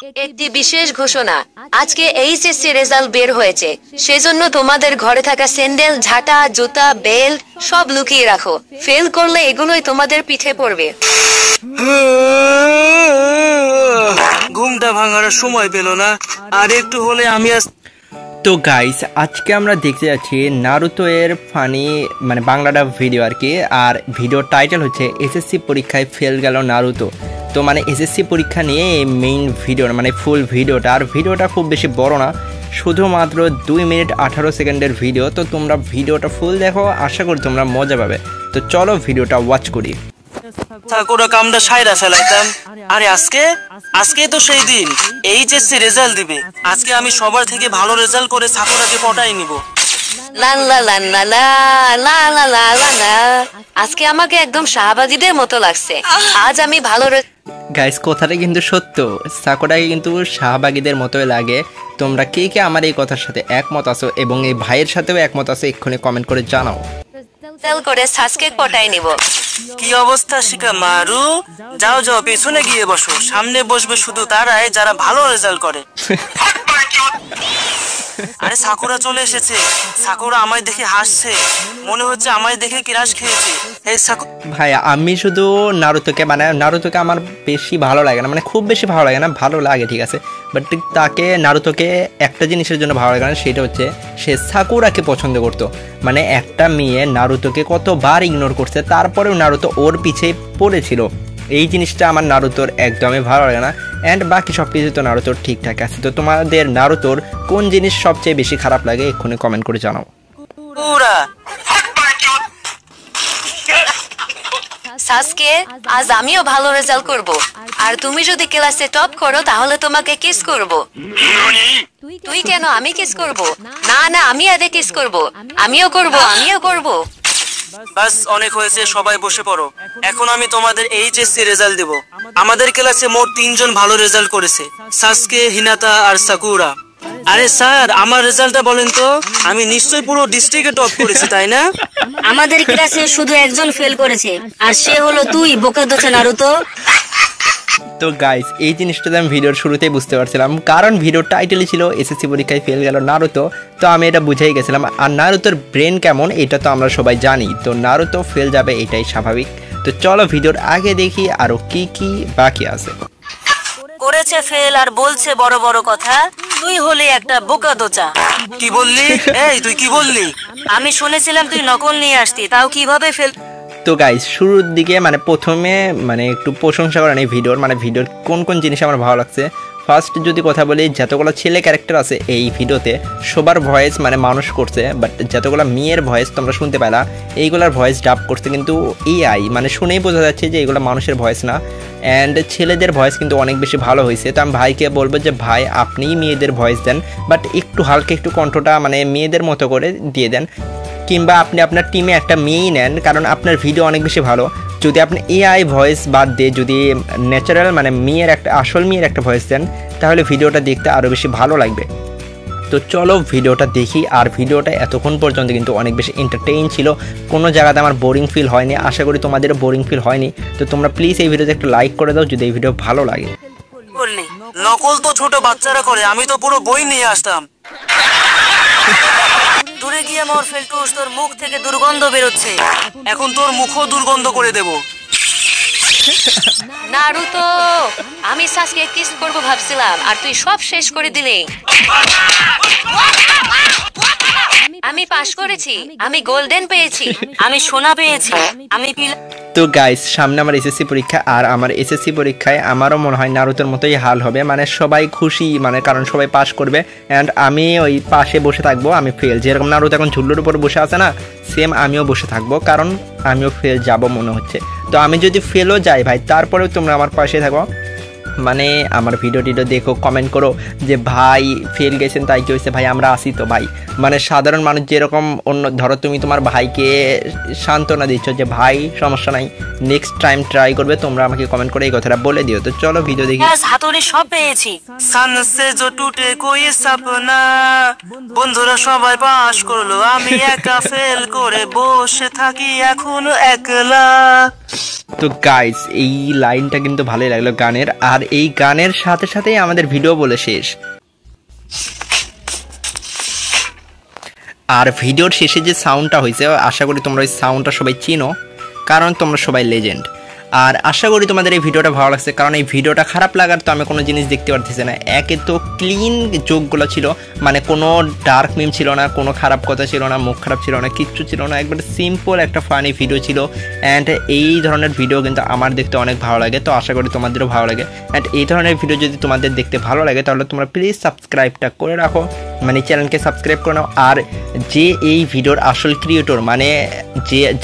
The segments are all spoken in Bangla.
একটি বিশেষ ঘোষণা, আজকে এইচএসসি রেজাল্ট বের হয়েছে, সেজন্য তোমাদের ঘরে থাকা স্যান্ডেল, ঝাঁটা, জুতা, বেল্ট সব লুকিয়ে রাখো। ফেল করলে এগুলোই তোমাদের পিঠে পড়বে। ঘুমটা ভাঙার সময় পেল না, আর একটু হলে আমি তো গাইস, আজকে আমরা দেখতে যাচ্ছি নারুতো এর ফানি মানে বাংলাটা ভিডিও আর কি। আর ভিডিও টাইটেল হচ্ছে এসএসসি পরীক্ষায় ফেল গেল নারুতো। তো মানে এসএসসি পরীক্ষা নিয়ে মেইন ভিডিও মানে ফুল ভিডিওটা। আর ভিডিওটা খুব বেশি বড় না, শুধুমাত্র 2 মিনিট 18 সেকেন্ডের ভিডিও। তো তোমরা ভিডিওটা ফুল দেখো, আশা করি তোমরা মজা পাবে। তো চলো ভিডিওটা ওয়াচ করি। সাকুরা কামটা সাইরা ফেলাইতাম। আরে আজকে তো সেই দিন এইচএসসি রেজাল্ট দিবে। আজকে আমি সবার থেকে ভালো রেজাল্ট করে সাকুরাকে পটাই নিব। আজকে আমাকে একদম শাহবাগীদের মতো লাগছে। আজ আমি ভালো গাইস, কথাটা কিন্তু সত্য, সাকুরাকে কিন্তু শাহবাগীদের মতোই লাগে। তোমরা কে কে আমার এই কথার সাথে একমত আছো এবং এই ভাইয়ের সাথেও একমত আছো, এক্ষুনি কমেন্ট করে জানাও। করে সাজকে পটাই নিব। কি অবস্থা শিকামারু? যাও যাও, পেছনে গিয়ে বসো। সামনে বসবে শুধু তারাই যারা ভালো রেজাল্ট করে। আরে সাকুরা চলে এসেছে। সাকুরা আমায় দেখে হাসছে, মনে হচ্ছে আমায় দেখে ক্রাশ খেয়েছে। এই ভাই, আমি শুধু নারুতোকে আমার বেশি ভালো লাগে না, মানে খুব বেশি ভালো লাগে না, ভালো লাগে ঠিক আছে, বাট তাকে নারুতোকে একটা জিনিসের জন্য ভালো লাগে না, সেটা হচ্ছে সে সাকুরাকে পছন্দ করতো। মানে একটা মেয়ে নারুতোকে কতবার ইগনোর করছে, তারপরেও নারুতো ওর পিছে পড়েছিল। এই জিনিসটা আমার নারুতোর একদমই ভালো লাগে না। অ্যান্ড বাকি সব কিছু তো নারুতোর ঠিকঠাক আছে। তো তোমাদের নারুতোর কোন জিনিস সবচেয়ে বেশি খারাপ লাগে এক্ষুনি কমেন্ট করে জানাও। সাজকে আজ আমিও ভালো রেজাল্ট করব, আর তুমি যদি ক্লাসে টপ করো তাহলে তোমাকে কিস করব। তুই কেন? আমি কিস করব? না না, আমি আগে কিস করব। আমিও করব। বাস, অনেক হয়েছে, সবাই বসে পড়ো। এখন আমি তোমাদের এইচএসসি রেজাল্ট দেব। আমাদের ক্লাসে মোট 3 জন ভালো রেজাল্ট করেছে, সাসকে, হিনাতা আর সাকুরা। আরে স্যার, আমার রেজাল্টটা বলেন তো। আমি নিশ্চয়ই পুরো ডিস্ট্রিক্টে টপ করেছি, তাই না? আমাদের ক্লাসে শুধু একজন ফেল করেছে, আর সে হলো তুই, বোকাদোচা নারুতো। তো গাইস, এই জিনিসটা আমি ভিডিওর শুরুতেই বুঝতে পারছিলাম, কারণ ভিডিওর টাইটেলই ছিল এসএসসি পরীক্ষায় ফেল গেল নারুতো। তো আমি এটা বুঝেই গেছিলাম। আর নারুতোর ব্রেন কেমন এটা তো আমরা সবাই জানি, তো নারুতো ফেল যাবে এটাই স্বাভাবিক। তো চলো ভিডিওর আগে দেখি আরো কি কি বাকি আছে। করেছে ফেল আর বলছে বড় বড় কথা। তুই হলি একটা বোকাদোচা। কি বললি? এই তুই কি বললি? আমি শুনেছিলাম তুই নকল নিয়ে আসতি, তাও কিভাবে ফেল? তো গাইস, শুরুর দিকে প্রথমে একটু প্রশংসা করেন এই ভিডিওর, ভিডিওর কোন কোন জিনিস আমার ভালো লাগছে। ফার্স্ট যদি কথা বলি, যতগুলো ছেলে ক্যারেক্টার আছে এই ভিডিওতে সবার ভয়েস মানুষ করছে, বাট যতগুলো মেয়ের ভয়েস তোমরা শুনতে পেলা, এইগুলার ভয়েস ডাব করছে কিন্তু এআই, শুনেই বোঝা যাচ্ছে যে এইগুলো মানুষের ভয়েস না। অ্যান্ড ছেলেদের ভয়েস কিন্তু অনেক বেশি ভালো হয়েছে। তো আমি ভাইকে বলবো যে ভাই, আপনিই মেয়েদের ভয়েস দেন, বাট একটু হালকা একটু কণ্ঠটা মেয়েদের মতো করে দিয়ে দেন, কিংবা আপনি আপনার টিমে একটা মেয়েই নেন, কারণ আপনার ভিডিও অনেক বেশি ভালো। যদি আপনি এআই ভয়েস বাদ দিয়ে যদি ন্যাচারাল মেয়ের একটা আসল মেয়ের একটা ভয়েস দেন, তাহলে ভিডিওটা দেখতে আরও বেশি ভালো লাগবে। তো চলো ভিডিওটা দেখি। আর ভিডিওটা এতক্ষণ পর্যন্ত কিন্তু অনেক বেশি এন্টারটেইন ছিল, কোনো জায়গাতে আমার বোরিং ফিল হয়নি। আশা করি তোমাদেরও বোরিং ফিল হয়নি। তো তোমরা প্লিজ এই ভিডিওতে একটা লাইক করে দাও যদি এই ভিডিও ভালো লাগে। নকল তো ছোট বাচ্চারা করে, আমি তো পুরো বই নিয়ে আসতাম। দূরে গিয়ে মোর ফেলটুস, তোর মুখ থেকে দুর্গন্ধ বেরোচ্ছে। এখন তোর মুখও দুর্গন্ধ করে দেব। নারুতো, আমি সাসকে কিস করব ভাবছিলাম, আর তুই সব শেষ করে দিলি। আমি পাস করেছি, আমি গোল্ডেন পেয়েছি, আমি সোনা পেয়েছি, আমি তো গাইস, সামনে আমার এসএসসি পরীক্ষা, আর আমার এসএসসি পরীক্ষায় আমারও মনে হয় নারুতোর মতোই হাল হবে। সবাই খুশি, কারণ সবাই পাস করবে, অ্যান্ড আমি ওই পাশে বসে থাকবো, আমি ফেল। যেরকম নারুতো এখন ঝুল্লুর উপর বসে আছে না, সেম আমিও বসে থাকবো, কারণ আমিও ফেল যাব মনে হচ্ছে। তো আমি যদি ফেলও যাই ভাই, তারপরেও তোমরা আমার পাশে থাকো, আমার ভিডিও দেখো, কমেন্ট করো যে ভাই ফেল গেছেন তাই কি হয়েছে, ভাই আমরা আসি তো ভাই। সাধারণ মানুষ যেরকম ধরো তুমি তোমার ভাইকে সান্ত্বনা দিচ্ছ যে ভাই সমস্যা নাই, নেক্সট টাইম ট্রাই করবে, তোমরা আমাকে কমেন্ট করে এই কথাটা বলে দিও। তো চলো ভিডিও দেখি। হাতুড়ি সব পেয়েছি। সানসে জো টুটে কোই সপনা, বন্ধুরা সবাই পাস করলো, আমি একা ফেল করে বসে থাকি এখন একলা। তো গাইস, এই লাইনটা কিন্তু ভালোই লাগলো গানের। আর এই গানের সাথে সাথেই আমাদের ভিডিও বলে শেষ। আর ভিডিওর শেষে যে সাউন্ডটা হয়েছে আশা করি তোমরা ওই সাউন্ডটা সবাই চিনো, কারণ তোমরা সবাই লেজেন্ড। আর আশা করি তোমাদের এই ভিডিওটা ভালো লাগছে, কারণ এই ভিডিওটা খারাপ লাগার তো আমি কোনো জিনিস দেখতে পারতেছি না। একে তো ক্লিন যোগগুলো ছিল, মানে কোনো ডার্ক মিম ছিল না, কোনো খারাপ কথা ছিল না, মুখ খারাপ ছিল না, কিচ্ছু ছিল না, একবারে সিম্পল একটা ফানি ভিডিও ছিল। অ্যান্ড এই ধরনের ভিডিও কিন্তু আমার দেখতে অনেক ভালো লাগে, তো আশা করি তোমাদেরও ভালো লাগে। অ্যান্ড এই ধরনের ভিডিও যদি তোমাদের দেখতে ভালো লাগে তাহলে তোমরা প্লিজ সাবস্ক্রাইবটা করে রাখো, মানে চ্যানেলকে সাবস্ক্রাইব করে নাও। আর যে এই ভিডিওর আসল ক্রিয়েটর, মানে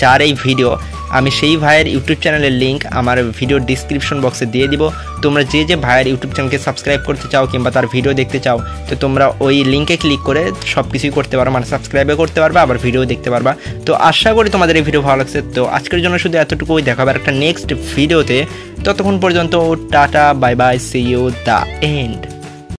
যার এই ভিডিও, আমি সেই ভাইয়ের ইউটিউব চ্যানেলের লিঙ্ক আমার ভিডিওর ডিসক্রিপশন বক্সে দিয়ে দিব। তোমরা যে ভাইয়ের ইউটিউব চ্যানেলকে সাবস্ক্রাইব করতে চাও কিংবা তার ভিডিও দেখতে চাও, তো তোমরা ওই লিঙ্কে ক্লিক করে সব কিছুই করতে পারো, মানে সাবস্ক্রাইবও করতে পারবা, আবার ভিডিও দেখতে পারবা। তো আশা করি তোমাদের এই ভিডিও ভালো লাগছে। তো আজকের জন্য শুধু এতটুকুই, দেখা হবে একটা নেক্সট ভিডিওতে। ততক্ষণ পর্যন্ত tata, bye bye, see you the and.